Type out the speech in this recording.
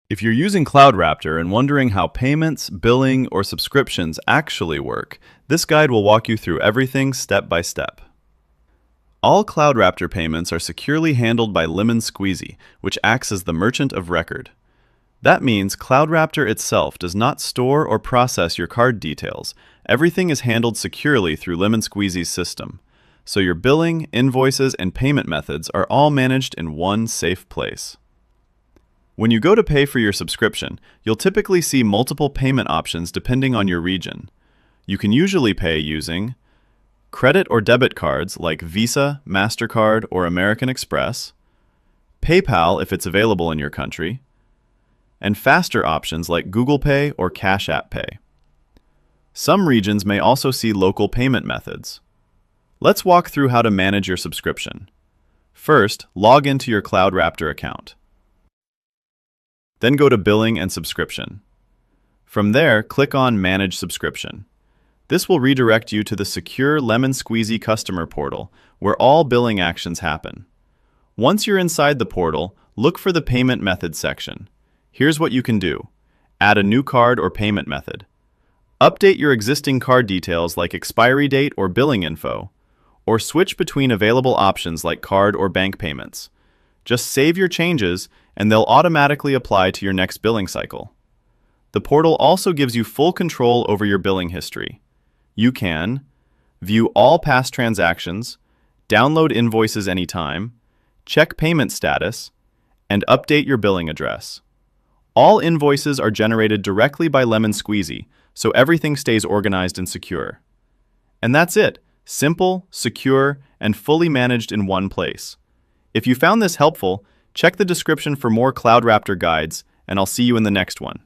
If you're using CloudRaptor and wondering how payments, billing, or subscriptions actually work, this guide will walk you through everything step by step. All CloudRaptor payments are securely handled by Squeezy, which acts as the merchant of record. That means CloudRaptor itself does not store or process your card details. Everything is handled securely through Squeezy's system. So your billing, invoices, and payment methods are all managed in one safe place. When you go to pay for your subscription, you'll typically see multiple payment options depending on your region. You can usually pay using credit or debit cards like Visa, MasterCard, or American Express, PayPal if it's available in your country, and faster options like Google Pay or Cash App Pay. Some regions may also see local payment methods. Let's walk through how to manage your subscription. First, log into your CloudRaptor account. Then go to Billing and Subscription. From there, click on Manage Subscription. This will redirect you to the secure Squeezy customer portal, where all billing actions happen. Once you're inside the portal, look for the Payment Method section. Here's what you can do. Add a new card or payment method. Update your existing card details like expiry date or billing info, or switch between available options like card or bank payments. Just save your changes, and they'll automatically apply to your next billing cycle. The portal also gives you full control over your billing history. You can view all past transactions, download invoices anytime, check payment status, and update your billing address. All invoices are generated directly by Squeezy, so everything stays organized and secure. And that's it. Simple, secure, and fully managed in one place. If you found this helpful, check the description for more CloudRaptor guides, and I'll see you in the next one.